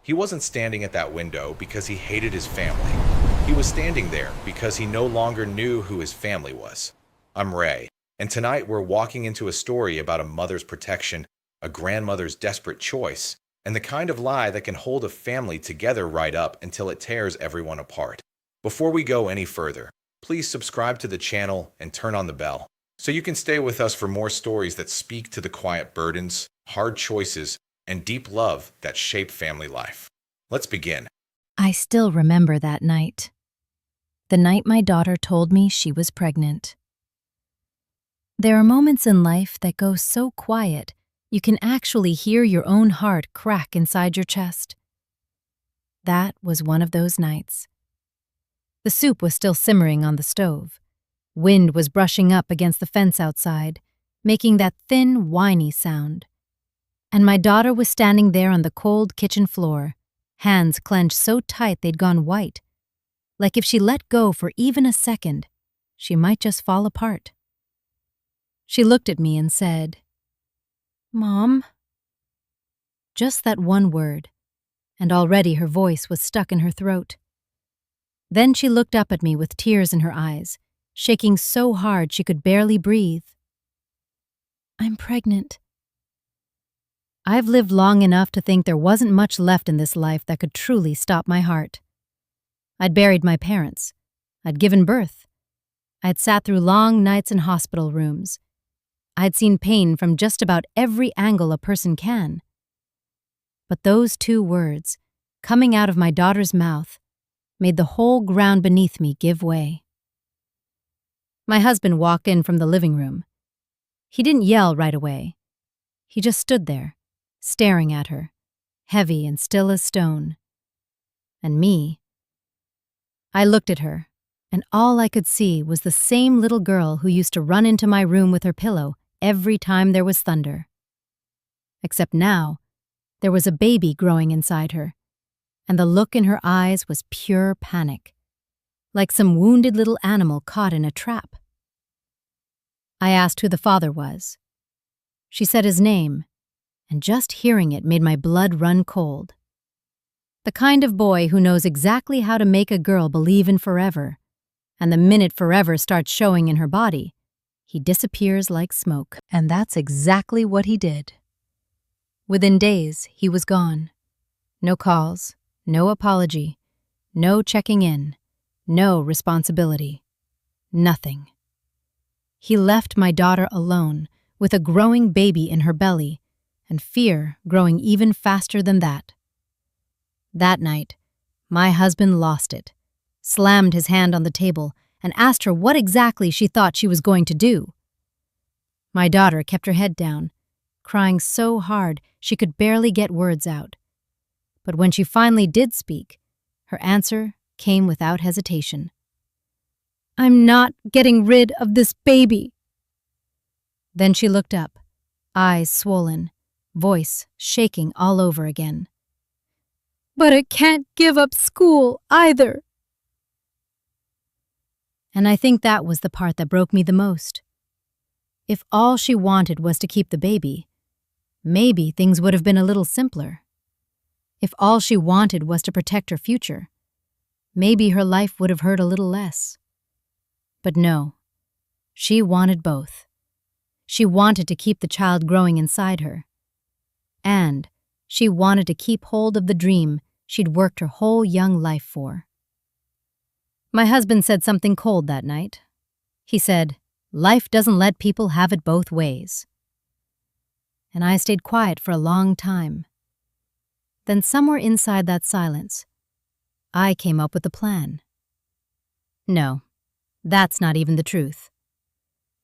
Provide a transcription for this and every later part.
He wasn't standing at that window because he hated his family. He was standing there because he no longer knew who his family was. I'm Ray, and tonight we're walking into a story about a mother's protection, a grandmother's desperate choice, and the kind of lie that can hold a family together right up until it tears everyone apart. Before we go any further, please subscribe to the channel and turn on the bell so you can stay with us for more stories that speak to the quiet burdens, hard choices, and deep love that shape family life. Let's begin. I still remember that night. The night my daughter told me she was pregnant. There are moments in life that go so quiet, you can actually hear your own heart crack inside your chest. That was one of those nights. The soup was still simmering on the stove. Wind was brushing up against the fence outside, making that thin, whiny sound. And my daughter was standing there on the cold kitchen floor, hands clenched so tight they'd gone white, like if she let go for even a second, she might just fall apart. She looked at me and said, "Mom?" Just that one word, and already her voice was stuck in her throat. Then she looked up at me with tears in her eyes, shaking so hard she could barely breathe. "I'm pregnant." I've lived long enough to think there wasn't much left in this life that could truly stop my heart. I'd buried my parents. I'd given birth. I'd sat through long nights in hospital rooms. I'd seen pain from just about every angle a person can. But those two words, coming out of my daughter's mouth, made the whole ground beneath me give way. My husband walked in from the living room. He didn't yell right away. He just stood there, staring at her, heavy and still as stone. And me. I looked at her, and all I could see was the same little girl who used to run into my room with her pillow every time there was thunder. Except now, there was a baby growing inside her, and the look in her eyes was pure panic, like some wounded little animal caught in a trap. I asked who the father was. She said his name, and just hearing it made my blood run cold. The kind of boy who knows exactly how to make a girl believe in forever, and the minute forever starts showing in her body, he disappears like smoke. And that's exactly what he did. Within days, he was gone. No calls, no apology, no checking in, no responsibility. Nothing. He left my daughter alone, with a growing baby in her belly, and fear growing even faster than that. That night, my husband lost it, slammed his hand on the table, and asked her what exactly she thought she was going to do. My daughter kept her head down, crying so hard she could barely get words out. But when she finally did speak, her answer came without hesitation. "I'm not getting rid of this baby." Then she looked up, eyes swollen, voice shaking all over again. "But I can't give up school either." And I think that was the part that broke me the most. If all she wanted was to keep the baby, maybe things would have been a little simpler. If all she wanted was to protect her future, maybe her life would have hurt a little less. But no, she wanted both. She wanted to keep the child growing inside her. And she wanted to keep hold of the dream she'd worked her whole young life for. My husband said something cold that night. He said, "Life doesn't let people have it both ways." And I stayed quiet for a long time. Then somewhere inside that silence, I came up with a plan. No, that's not even the truth.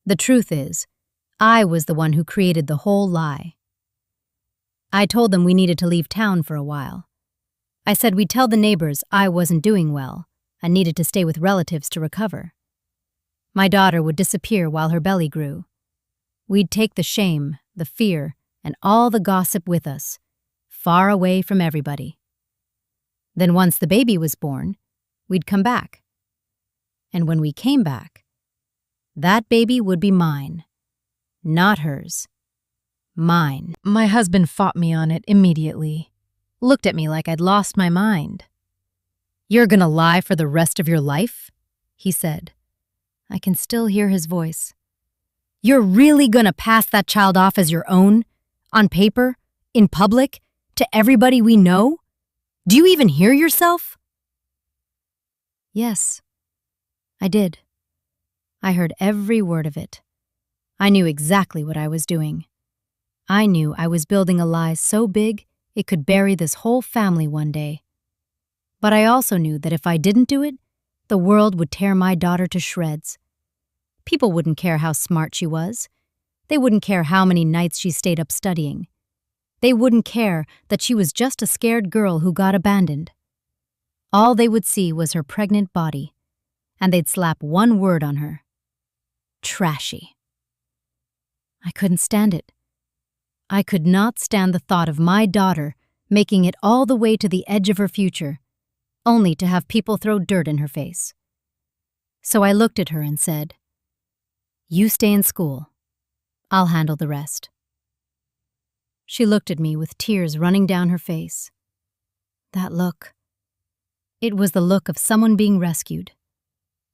The truth is, I was the one who created the whole lie. I told them we needed to leave town for a while. I said we'd tell the neighbors I wasn't doing well and needed to stay with relatives to recover. My daughter would disappear while her belly grew. We'd take the shame, the fear, and all the gossip with us, far away from everybody. Then once the baby was born, we'd come back. And when we came back, that baby would be mine. Not hers. Mine. My husband fought me on it immediately. looked at me like I'd lost my mind. "You're gonna lie for the rest of your life?" he said. I can still hear his voice. "You're really gonna pass that child off as your own? On paper? In public? To everybody we know? Do you even hear yourself?" Yes, I did. I heard every word of it. I knew exactly what I was doing. I knew I was building a lie so big it could bury this whole family one day. But I also knew that if I didn't do it, the world would tear my daughter to shreds. People wouldn't care how smart she was. They wouldn't care how many nights she stayed up studying. They wouldn't care that she was just a scared girl who got abandoned. All they would see was her pregnant body, and they'd slap one word on her: trashy. I couldn't stand it. I could not stand the thought of my daughter making it all the way to the edge of her future, only to have people throw dirt in her face. So I looked at her and said, "You stay in school. I'll handle the rest." She looked at me with tears running down her face. That look. It was the look of someone being rescued.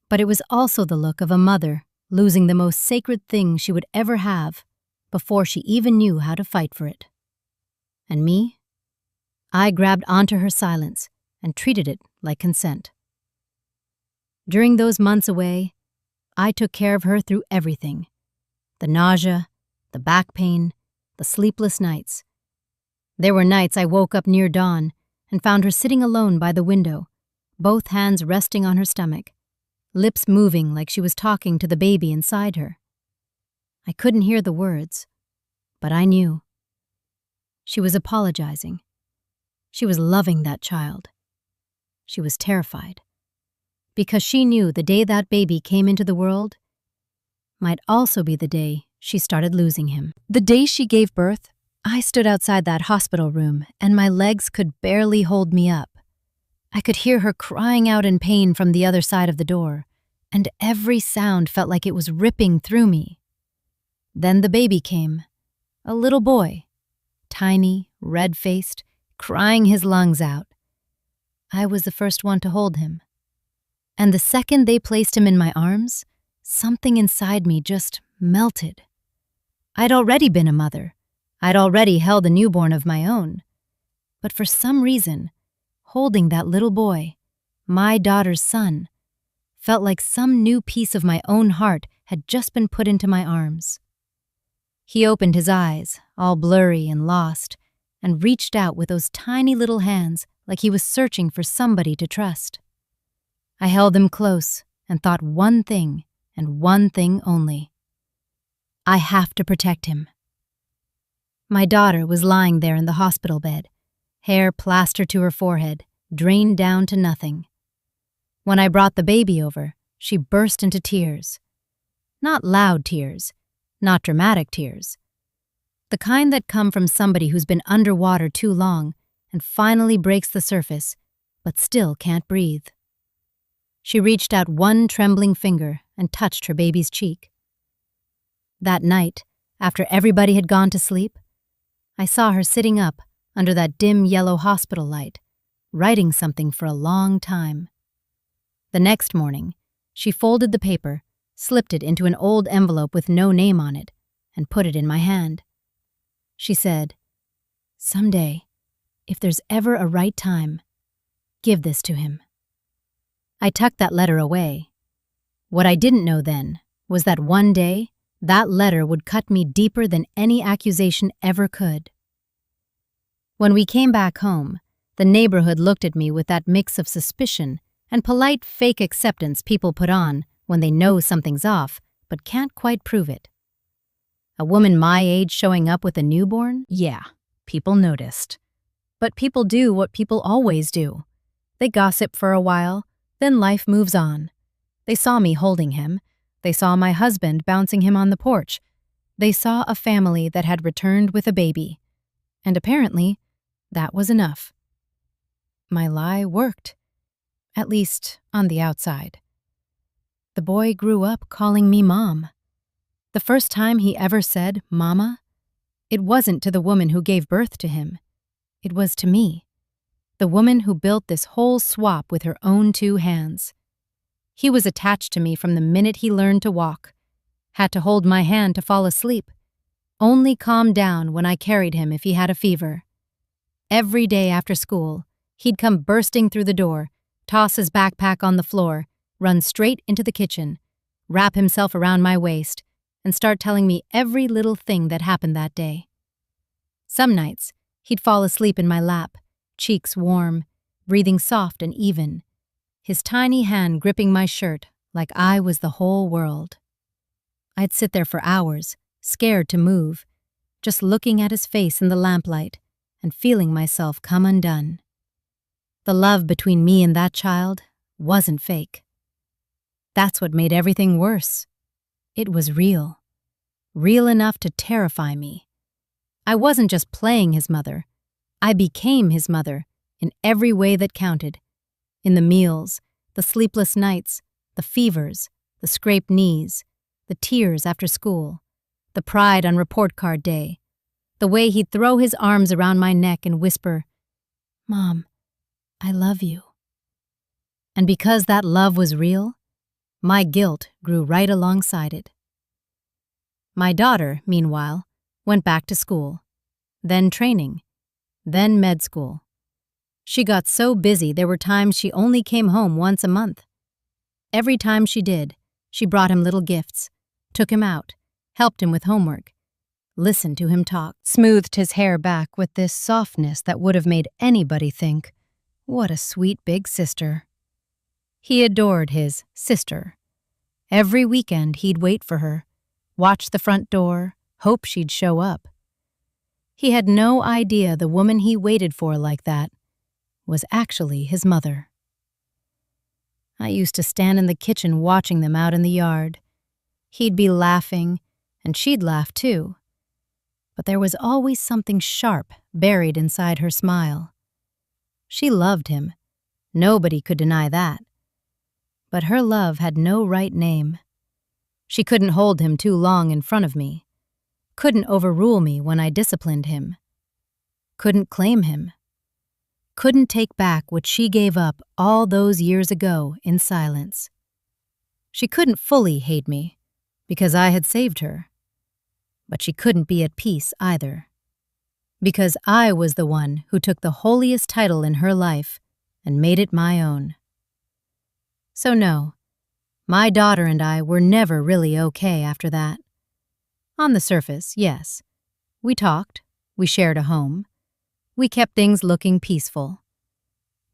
But it was also the look of a mother losing the most sacred thing she would ever have before she even knew how to fight for it. And me? I grabbed onto her silence and treated it like consent. During those months away, I took care of her through everything. The nausea, the back pain, the sleepless nights. There were nights I woke up near dawn and found her sitting alone by the window, both hands resting on her stomach, lips moving like she was talking to the baby inside her. I couldn't hear the words, but I knew. She was apologizing. She was loving that child. She was terrified, because she knew the day that baby came into the world might also be the day she started losing him. The day she gave birth, I stood outside that hospital room and my legs could barely hold me up. I could hear her crying out in pain from the other side of the door, and every sound felt like it was ripping through me. Then the baby came, a little boy, tiny, red-faced, crying his lungs out. I was the first one to hold him. And the second they placed him in my arms, something inside me just melted. I'd already been a mother. I'd already held a newborn of my own. But for some reason, holding that little boy, my daughter's son, felt like some new piece of my own heart had just been put into my arms. He opened his eyes, all blurry and lost, and reached out with those tiny little hands like he was searching for somebody to trust. I held him close and thought one thing and one thing only. I have to protect him. My daughter was lying there in the hospital bed, hair plastered to her forehead, drained down to nothing. When I brought the baby over, she burst into tears. Not loud tears, not dramatic tears. The kind that come from somebody who's been underwater too long and finally breaks the surface, but still can't breathe. She reached out one trembling finger and touched her baby's cheek. That night, after everybody had gone to sleep, I saw her sitting up under that dim yellow hospital light, writing something for a long time. The next morning, she folded the paper, slipped it into an old envelope with no name on it, and put it in my hand. She said, "Someday, if there's ever a right time, give this to him." I tucked that letter away. What I didn't know then was that one day, that letter would cut me deeper than any accusation ever could. When we came back home, the neighborhood looked at me with that mix of suspicion and polite fake acceptance people put on when they know something's off but can't quite prove it. A woman my age showing up with a newborn? Yeah, people noticed. But people do what people always do. They gossip for a while, then life moves on. They saw me holding him. They saw my husband bouncing him on the porch. They saw a family that had returned with a baby. And apparently, that was enough. My lie worked. At least, on the outside. The boy grew up calling me Mom. The first time he ever said Mama, it wasn't to the woman who gave birth to him. It was to me. the woman who built this whole swap with her own 2 hands. He was attached to me from the minute he learned to walk, had to hold my hand to fall asleep, only calmed down when I carried him if he had a fever. Every day after school, he'd come bursting through the door, toss his backpack on the floor, run straight into the kitchen, wrap himself around my waist, and start telling me every little thing that happened that day. Some nights, he'd fall asleep in my lap, cheeks warm, breathing soft and even, his tiny hand gripping my shirt like I was the whole world. I'd sit there for hours, scared to move, just looking at his face in the lamplight and feeling myself come undone. The love between me and that child wasn't fake. That's what made everything worse. It was real. Real enough to terrify me. I wasn't just playing his mother. I became his mother in every way that counted. In the meals, the sleepless nights, the fevers, the scraped knees, the tears after school, the pride on report card day, the way he'd throw his arms around my neck and whisper, "Mom, I love you." And because that love was real, my guilt grew right alongside it. My daughter, meanwhile, went back to school, then training, then med school. She got so busy there were times she only came home once a month. Every time she did, she brought him little gifts, took him out, helped him with homework, listened to him talk, smoothed his hair back with this softness that would have made anybody think, what a sweet big sister. He adored his sister. Every weekend he'd wait for her, watch the front door, hope she'd show up. He had no idea the woman he waited for like that was actually his mother. I used to stand in the kitchen watching them out in the yard. He'd be laughing, and she'd laugh too. But there was always something sharp buried inside her smile. She loved him. Nobody could deny that. But her love had no right name. She couldn't hold him too long in front of me, couldn't overrule me when I disciplined him, couldn't claim him, couldn't take back what she gave up all those years ago in silence. She couldn't fully hate me because I had saved her, but she couldn't be at peace either, because I was the one who took the holiest title in her life and made it my own. So no, my daughter and I were never really okay after that. On the surface, yes. We talked, we shared a home, we kept things looking peaceful.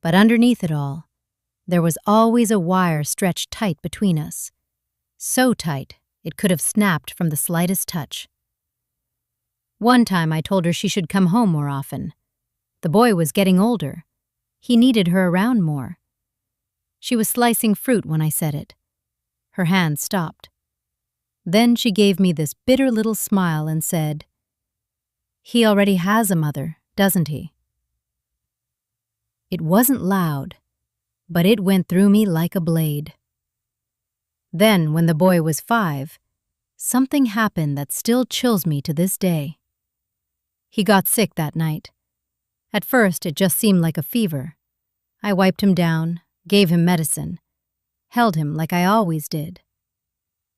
But underneath it all, there was always a wire stretched tight between us, so tight it could have snapped from the slightest touch. One time I told her she should come home more often. The boy was getting older. He needed her around more. She was slicing fruit when I said it. Her hand stopped. Then she gave me this bitter little smile and said, "He already has a mother, doesn't he?" It wasn't loud, but it went through me like a blade. Then, when the boy was 5, something happened that still chills me to this day. He got sick that night. At first, it just seemed like a fever. I wiped him down, gave him medicine, held him like I always did.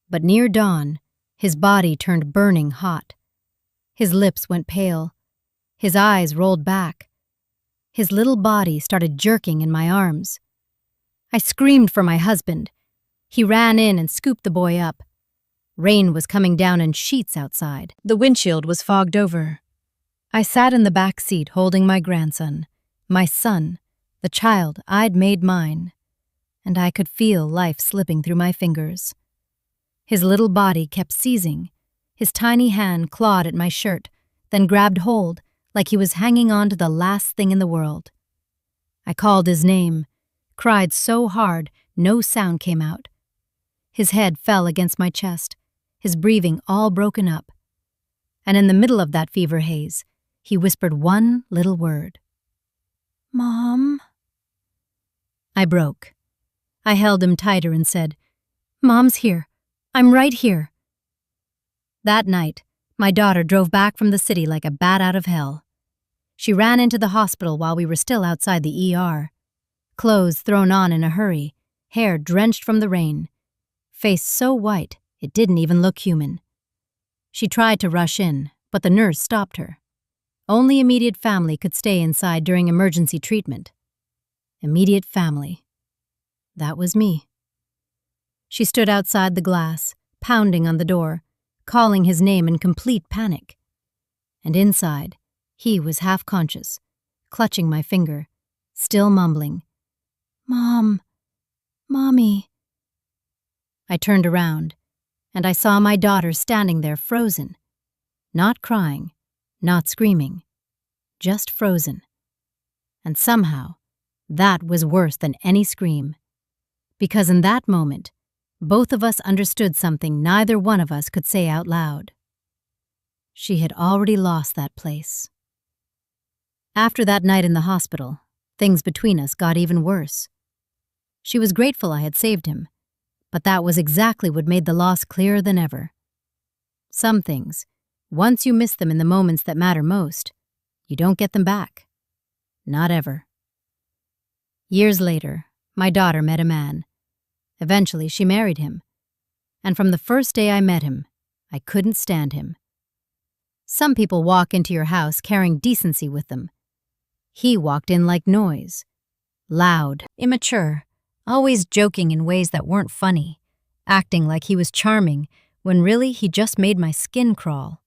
But near dawn, his body turned burning hot. His lips went pale. His eyes rolled back. His little body started jerking in my arms. I screamed for my husband. He ran in and scooped the boy up. Rain was coming down in sheets outside. The windshield was fogged over. I sat in the back seat holding my grandson, my son, the child I'd made mine, and I could feel life slipping through my fingers. His little body kept seizing. His tiny hand clawed at my shirt, then grabbed hold like he was hanging on to the last thing in the world. I called his name, cried so hard no sound came out. His head fell against my chest, his breathing all broken up. And in the middle of that fever haze, he whispered one little word. "Mom?" I broke. I held him tighter and said, "Mom's here. I'm right here." That night, my daughter drove back from the city like a bat out of hell. She ran into the hospital while we were still outside the ER. Clothes thrown on in a hurry, hair drenched from the rain, face so white it didn't even look human. She tried to rush in, but the nurse stopped her. Only immediate family could stay inside during emergency treatment. Immediate family. That was me. She stood outside the glass, pounding on the door, calling his name in complete panic. And inside, he was half conscious, clutching my finger, still mumbling, "Mom, Mommy." I turned around, and I saw my daughter standing there frozen. Not crying, not screaming, just frozen. And somehow, that was worse than any scream. Because in that moment, both of us understood something neither one of us could say out loud. She had already lost that place. After that night in the hospital, things between us got even worse. She was grateful I had saved him, but that was exactly what made the loss clearer than ever. Some things, once you miss them in the moments that matter most, you don't get them back. Not ever. Years later, my daughter met a man. Eventually, she married him. And from the first day I met him, I couldn't stand him. Some people walk into your house carrying decency with them. He walked in like noise. Loud, immature, always joking in ways that weren't funny, acting like he was charming when really he just made my skin crawl.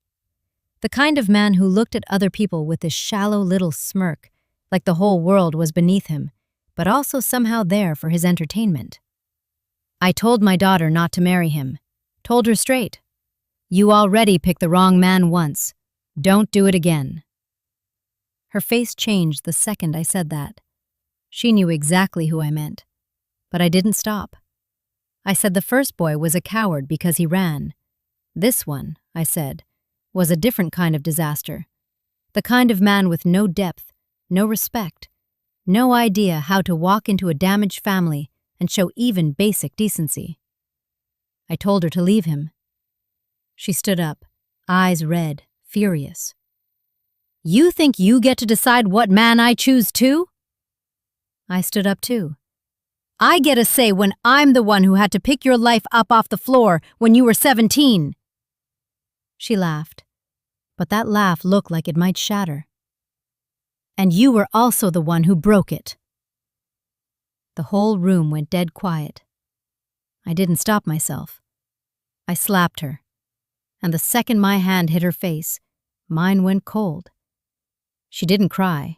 The kind of man who looked at other people with this shallow little smirk, like the whole world was beneath him, but also somehow there for his entertainment. I told my daughter not to marry him. Told her straight. You already picked the wrong man once. Don't do it again. Her face changed the second I said that. She knew exactly who I meant. But I didn't stop. I said the first boy was a coward because he ran. This one, I said, was a different kind of disaster. The kind of man with no depth, no respect, no idea how to walk into a damaged family and show even basic decency. I told her to leave him. She stood up, eyes red, furious. You think you get to decide what man I choose too? I stood up too. I get a say when I'm the one who had to pick your life up off the floor when you were 17. She laughed, but that laugh looked like it might shatter. And you were also the one who broke it. The whole room went dead quiet. I didn't stop myself. I slapped her, and the second my hand hit her face, mine went cold. She didn't cry.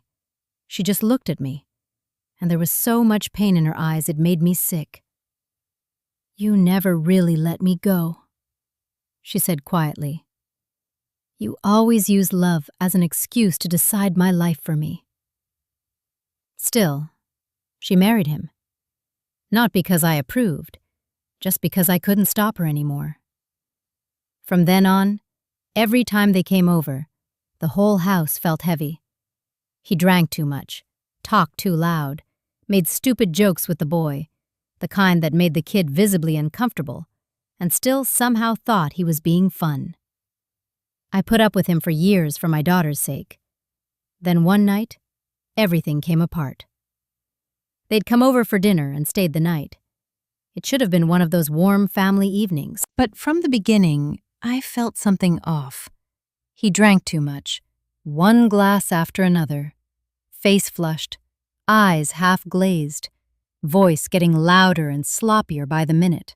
She just looked at me, and there was so much pain in her eyes it made me sick. You never really let me go, she said quietly. You always use love as an excuse to decide my life for me. Still, she married him. Not because I approved, just because I couldn't stop her anymore. From then on, every time they came over, the whole house felt heavy. He drank too much, talked too loud, made stupid jokes with the boy, the kind that made the kid visibly uncomfortable, and still somehow thought he was being fun. I put up with him for years for my daughter's sake. Then one night, everything came apart. They'd come over for dinner and stayed the night. It should have been one of those warm family evenings, but from the beginning, I felt something off. He drank too much, one glass after another, face flushed, eyes half glazed, voice getting louder and sloppier by the minute.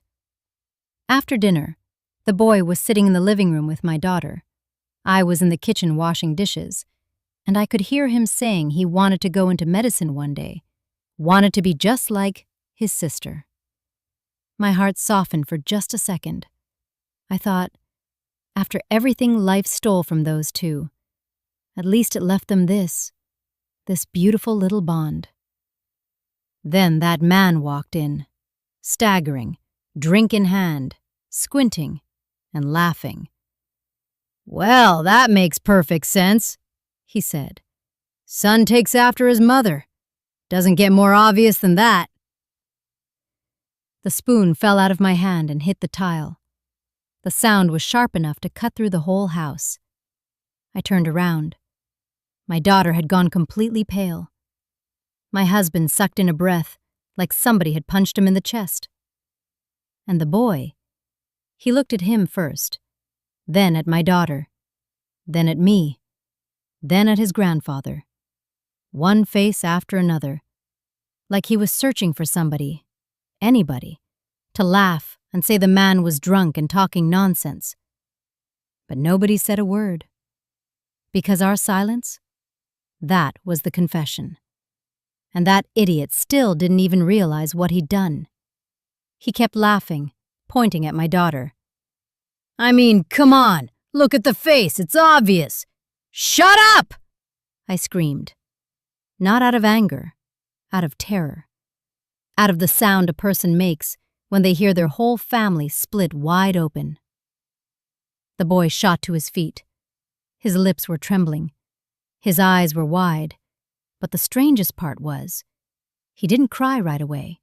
After dinner, the boy was sitting in the living room with my daughter. I was in the kitchen washing dishes, and I could hear him saying he wanted to go into medicine one day, wanted to be just like his sister. My heart softened for just a second. I thought, after everything life stole from those two, at least it left them this beautiful little bond. Then that man walked in, staggering, drink in hand, squinting, and laughing. Well, that makes perfect sense, he said. Son takes after his mother. Doesn't get more obvious than that. The spoon fell out of my hand and hit the tile. The sound was sharp enough to cut through the whole house. I turned around. My daughter had gone completely pale. My husband sucked in a breath like somebody had punched him in the chest. And the boy, he looked at him first, then at my daughter, then at me, then at his grandfather. One face after another, like he was searching for somebody, anybody, to laugh and say the man was drunk and talking nonsense. But nobody said a word. Because our silence, that was the confession. And that idiot still didn't even realize what he'd done. He kept laughing, pointing at my daughter. "I mean, come on, look at the face, it's obvious. Shut up!" I screamed. Not out of anger, out of terror. Out of the sound a person makes when they hear their whole family split wide open. The boy shot to his feet. His lips were trembling. His eyes were wide. But the strangest part was, he didn't cry right away.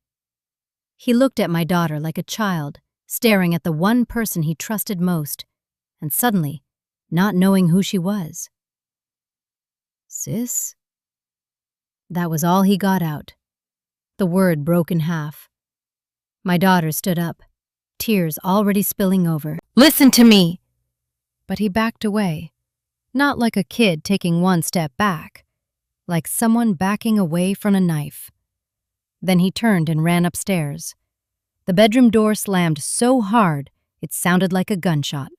He looked at my daughter like a child, staring at the one person he trusted most, and suddenly, not knowing who she was. "Sis?" That was all he got out. The word broke in half. My daughter stood up, tears already spilling over. "Listen to me!" But he backed away, not like a kid taking one step back, like someone backing away from a knife. Then he turned and ran upstairs. The bedroom door slammed so hard it sounded like a gunshot.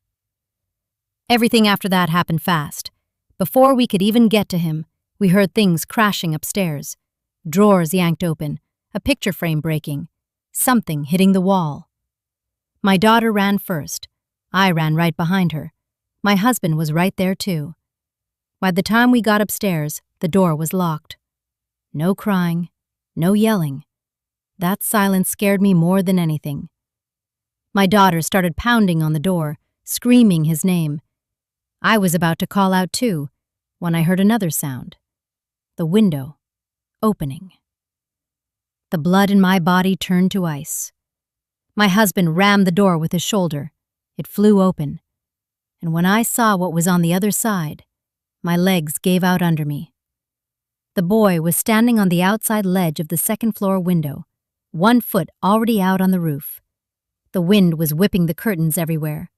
Everything after that happened fast. Before we could even get to him, we heard things crashing upstairs. Drawers yanked open, a picture frame breaking, something hitting the wall. My daughter ran first. I ran right behind her. My husband was right there too. By the time we got upstairs, the door was locked. No crying, no yelling. That silence scared me more than anything. My daughter started pounding on the door, screaming his name. I was about to call out too, when I heard another sound. The window opening. The blood in my body turned to ice. My husband rammed the door with his shoulder. It flew open. And when I saw what was on the other side, my legs gave out under me. The boy was standing on the outside ledge of the second-floor window, one foot already out on the roof. The wind was whipping the curtains everywhere.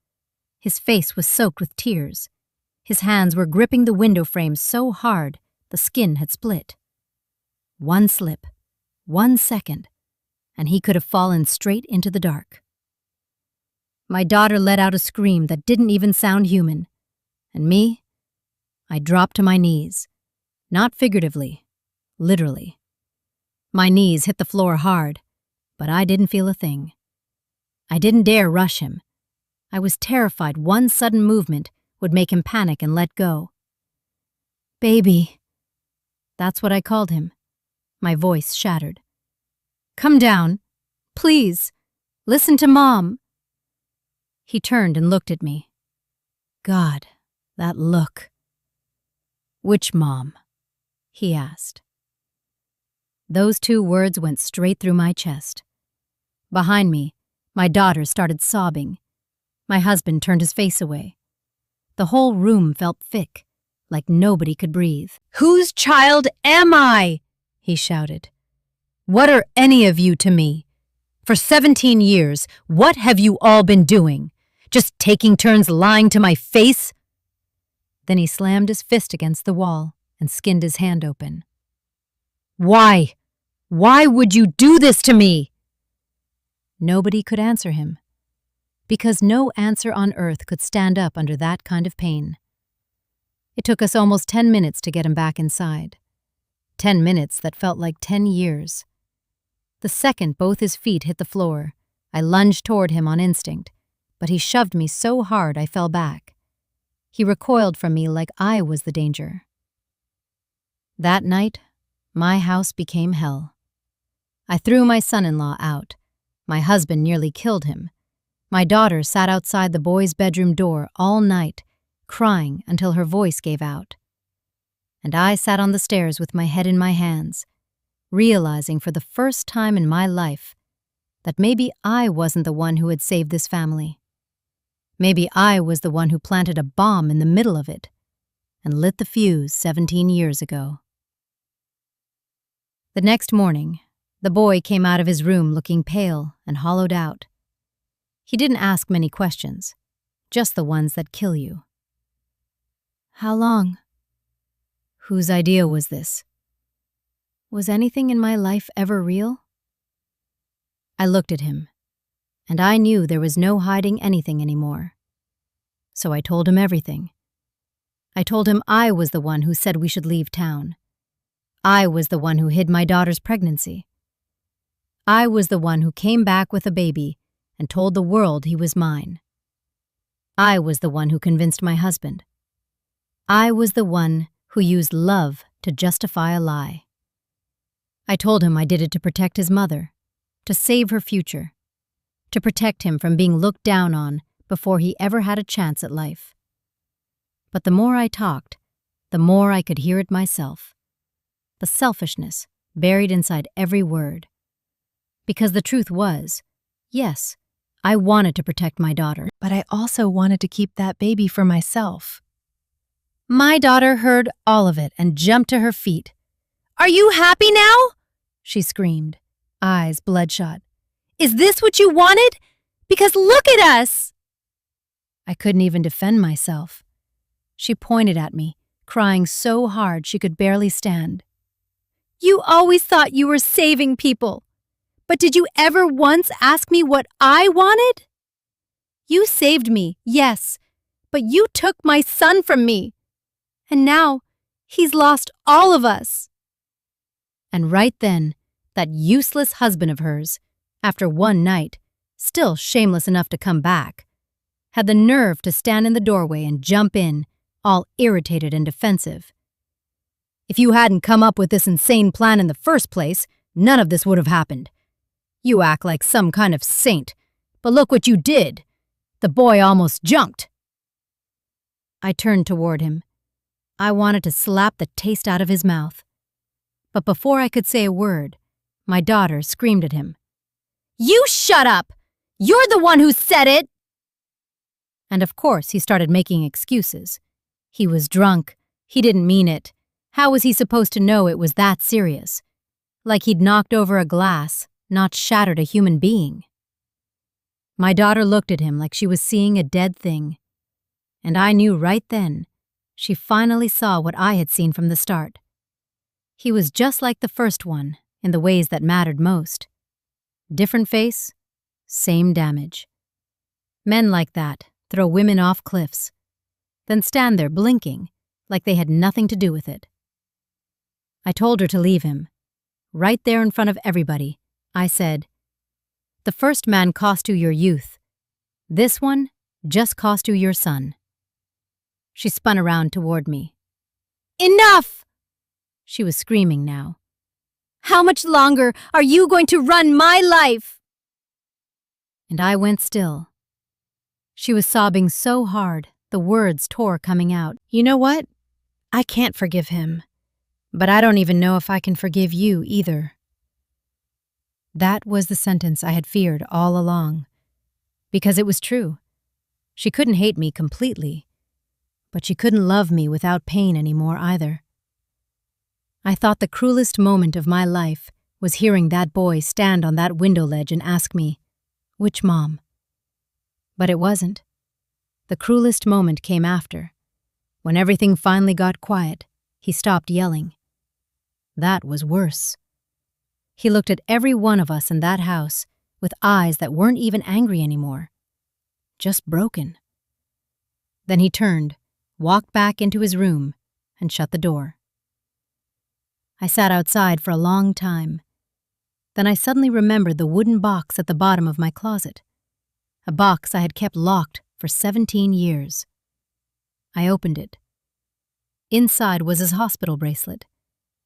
His face was soaked with tears. His hands were gripping the window frame so hard the skin had split. One slip, 1 second, and he could have fallen straight into the dark. My daughter let out a scream that didn't even sound human. And me? I dropped to my knees. Not figuratively, literally. My knees hit the floor hard, but I didn't feel a thing. I didn't dare rush him. I was terrified one sudden movement would make him panic and let go. "Baby." That's what I called him. My voice shattered. "Come down. Please. Listen to Mom." He turned and looked at me. God, that look. "Which mom?" he asked. Those 2 words went straight through my chest. Behind me, my daughter started sobbing. My husband turned his face away. The whole room felt thick, like nobody could breathe. "Whose child am I?" he shouted. "What are any of you to me? For 17 years, what have you all been doing? Just taking turns lying to my face?" Then he slammed his fist against the wall and skinned his hand open. "Why? Why would you do this to me?" Nobody could answer him, because no answer on earth could stand up under that kind of pain. It took us almost 10 minutes to get him back inside. 10 minutes that felt like 10 years. The second both his feet hit the floor, I lunged toward him on instinct, but he shoved me so hard I fell back. He recoiled from me like I was the danger. That night, my house became hell. I threw my son-in-law out. My husband nearly killed him. My daughter sat outside the boy's bedroom door all night, crying until her voice gave out. And I sat on the stairs with my head in my hands, realizing for the first time in my life that maybe I wasn't the one who had saved this family. Maybe I was the one who planted a bomb in the middle of it, and lit the fuse 17 years ago. The next morning, the boy came out of his room looking pale and hollowed out. He didn't ask many questions, just the ones that kill you. How long? Whose idea was this? Was anything in my life ever real? I looked at him, and I knew there was no hiding anything anymore. So I told him everything. I told him I was the one who said we should leave town. I was the one who hid my daughter's pregnancy. I was the one who came back with a baby and told the world he was mine. I was the one who convinced my husband. I was the one who used love to justify a lie. I told him I did it to protect his mother, to save her future, to protect him from being looked down on before he ever had a chance at life. But the more I talked, the more I could hear it myself. The selfishness buried inside every word. Because the truth was, yes, I wanted to protect my daughter, but I also wanted to keep that baby for myself. My daughter heard all of it and jumped to her feet. "Are you happy now?" she screamed, eyes bloodshot. "Is this what you wanted? Because look at us!" I couldn't even defend myself. She pointed at me, crying so hard she could barely stand. "You always thought you were saving people. But did you ever once ask me what I wanted? You saved me, yes, but you took my son from me. And now he's lost all of us." And right then, that useless husband of hers, after one night, still shameless enough to come back, had the nerve to stand in the doorway and jump in, all irritated and defensive. "If you hadn't come up with this insane plan in the first place, none of this would have happened. You act like some kind of saint, but look what you did. The boy almost jumped." I turned toward him. I wanted to slap the taste out of his mouth. But before I could say a word, my daughter screamed at him. "You shut up! You're the one who said it!" And of course he started making excuses. He was drunk. He didn't mean it. How was he supposed to know it was that serious? Like he'd knocked over a glass, not shattered a human being. My daughter looked at him like she was seeing a dead thing. And I knew right then she finally saw what I had seen from the start. He was just like the first one in the ways that mattered most. Different face, same damage. Men like that throw women off cliffs, then stand there blinking like they had nothing to do with it. I told her to leave him. Right there in front of everybody, I said, "The first man cost you your youth. This one just cost you your son." She spun around toward me. "Enough!" She was screaming now. "How much longer are you going to run my life?" And I went still. She was sobbing so hard, the words tore coming out. "You know what? I can't forgive him. But I don't even know if I can forgive you either." That was the sentence I had feared all along. Because it was true. She couldn't hate me completely, but she couldn't love me without pain anymore either. I thought the cruelest moment of my life was hearing that boy stand on that window ledge and ask me, "Which mom?" But it wasn't. The cruelest moment came after. When everything finally got quiet, he stopped yelling. That was worse. He looked at every one of us in that house with eyes that weren't even angry anymore, just broken. Then he turned, walked back into his room, and shut the door. I sat outside for a long time. Then I suddenly remembered the wooden box at the bottom of my closet, a box I had kept locked for 17 years. I opened it. Inside was his hospital bracelet,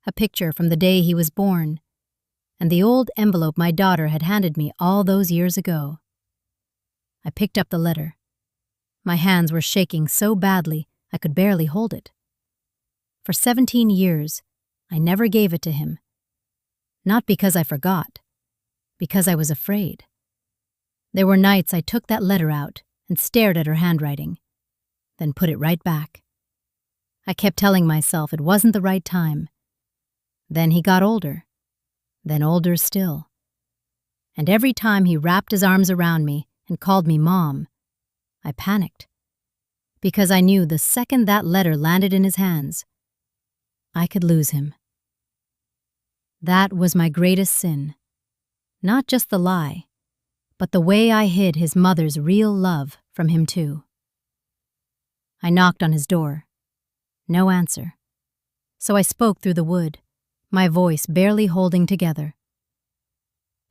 a picture from the day he was born, and the old envelope my daughter had handed me all those years ago. I picked up the letter. My hands were shaking so badly I could barely hold it. For 17 years, I never gave it to him. Not because I forgot, because I was afraid. There were nights I took that letter out and stared at her handwriting, then put it right back. I kept telling myself it wasn't the right time. Then he got older, then older still. And every time he wrapped his arms around me and called me Mom, I panicked. Because I knew the second that letter landed in his hands, I could lose him. That was my greatest sin. Not just the lie, but the way I hid his mother's real love from him too. I knocked on his door. No answer. So I spoke through the wood, my voice barely holding together.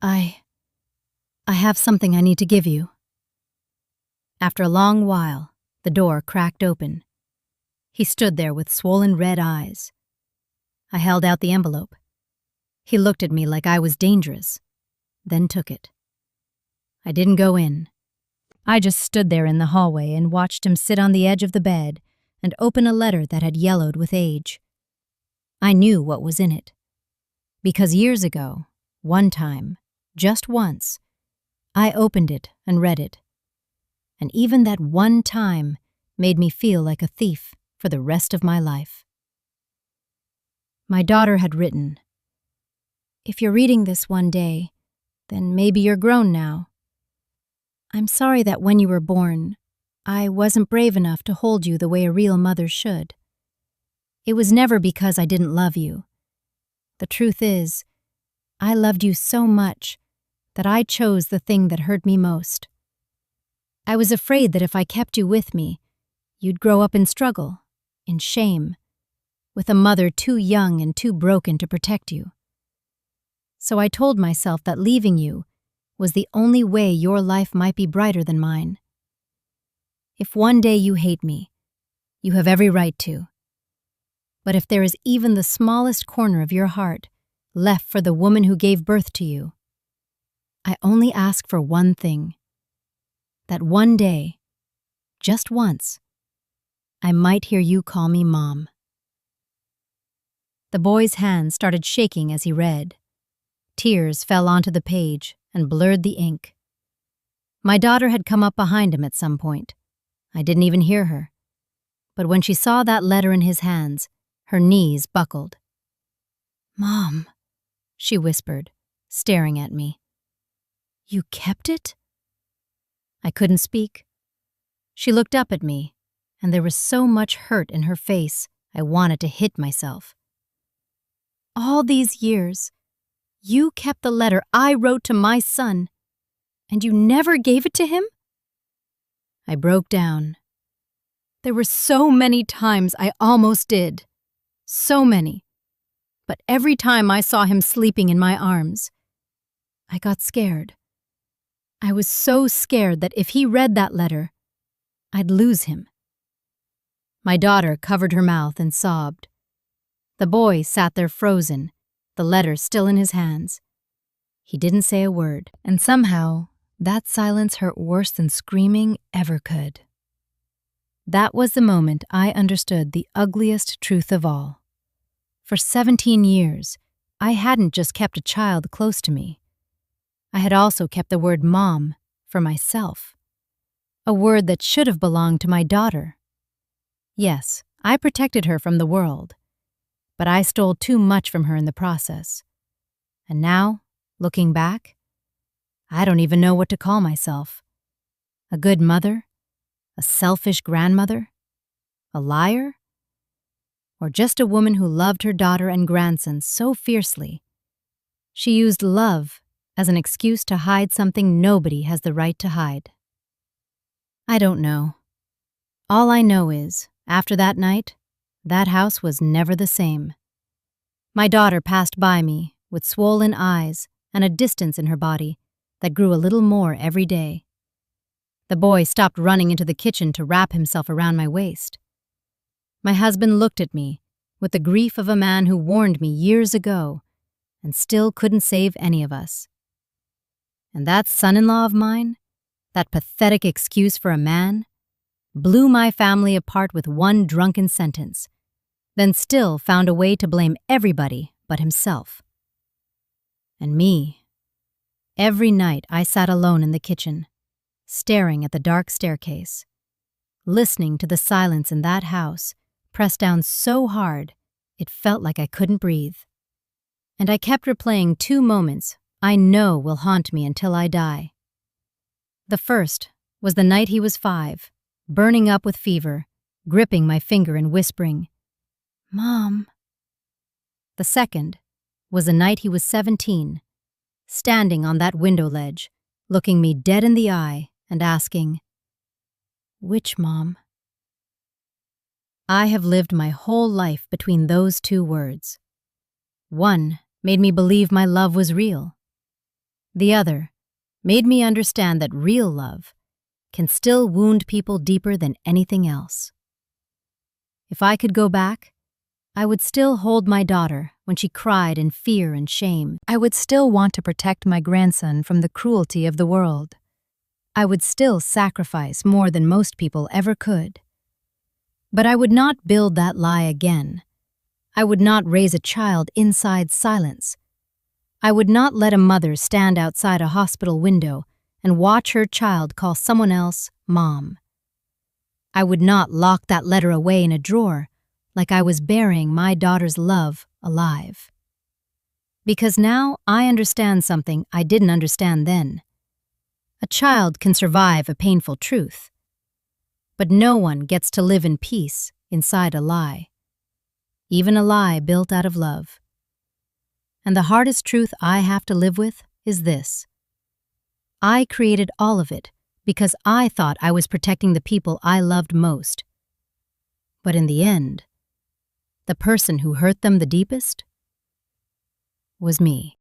I have something I need to give you. After a long while, the door cracked open. He stood there with swollen red eyes. I held out the envelope. He looked at me like I was dangerous, then took it. I didn't go in. I just stood there in the hallway and watched him sit on the edge of the bed and open a letter that had yellowed with age. I knew what was in it. Because years ago, one time, just once, I opened it and read it. And even that one time made me feel like a thief for the rest of my life. My daughter had written, "If you're reading this one day, then maybe you're grown now. I'm sorry that when you were born, I wasn't brave enough to hold you the way a real mother should. It was never because I didn't love you. The truth is, I loved you so much that I chose the thing that hurt me most. I was afraid that if I kept you with me, you'd grow up in struggle, in shame, with a mother too young and too broken to protect you. So I told myself that leaving you was the only way your life might be brighter than mine. If one day you hate me, you have every right to. But if there is even the smallest corner of your heart left for the woman who gave birth to you, I only ask for one thing. That one day, just once, I might hear you call me Mom." The boy's hands started shaking as he read. Tears fell onto the page and blurred the ink. My daughter had come up behind him at some point. I didn't even hear her. But when she saw that letter in his hands, her knees buckled. "Mom," she whispered, staring at me. "You kept it?" I couldn't speak. She looked up at me, and there was so much hurt in her face I wanted to hit myself. "All these years, you kept the letter I wrote to my son, and you never gave it to him?" I broke down. There were so many times I almost did. So many. But every time I saw him sleeping in my arms, I got scared. I was so scared that if he read that letter, I'd lose him. My daughter covered her mouth and sobbed. The boy sat there frozen, the letter still in his hands. He didn't say a word, and somehow that silence hurt worse than screaming ever could. That was the moment I understood the ugliest truth of all. For 17 years, I hadn't just kept a child close to me. I had also kept the word Mom for myself, a word that should have belonged to my daughter. Yes, I protected her from the world, but I stole too much from her in the process. And now, looking back, I don't even know what to call myself. A good mother? A selfish grandmother? A liar? Or just a woman who loved her daughter and grandson so fiercely, she used love as an excuse to hide something nobody has the right to hide. I don't know. All I know is, after that night, that house was never the same. My daughter passed by me with swollen eyes and a distance in her body that grew a little more every day. The boy stopped running into the kitchen to wrap himself around my waist. My husband looked at me with the grief of a man who warned me years ago and still couldn't save any of us. And that son-in-law of mine, that pathetic excuse for a man, blew my family apart with one drunken sentence, then still found a way to blame everybody but himself. And me. Every night I sat alone in the kitchen, staring at the dark staircase, listening to the silence in that house pressed down so hard it felt like I couldn't breathe. And I kept replaying 2 moments I know will haunt me until I die. The first was the night he was 5, burning up with fever, gripping my finger and whispering, "Mom." The second was the night he was 17, standing on that window ledge, looking me dead in the eye and asking, "Which mom?" I have lived my whole life between those 2 words. One made me believe my love was real. The other made me understand that real love can still wound people deeper than anything else. If I could go back, I would still hold my daughter when she cried in fear and shame. I would still want to protect my grandson from the cruelty of the world. I would still sacrifice more than most people ever could. But I would not build that lie again. I would not raise a child inside silence. I would not let a mother stand outside a hospital window and watch her child call someone else mom. I would not lock that letter away in a drawer like I was burying my daughter's love alive. Because now I understand something I didn't understand then. A child can survive a painful truth, but no one gets to live in peace inside a lie, even a lie built out of love. And the hardest truth I have to live with is this: I created all of it because I thought I was protecting the people I loved most. But in the end, the person who hurt them the deepest was me.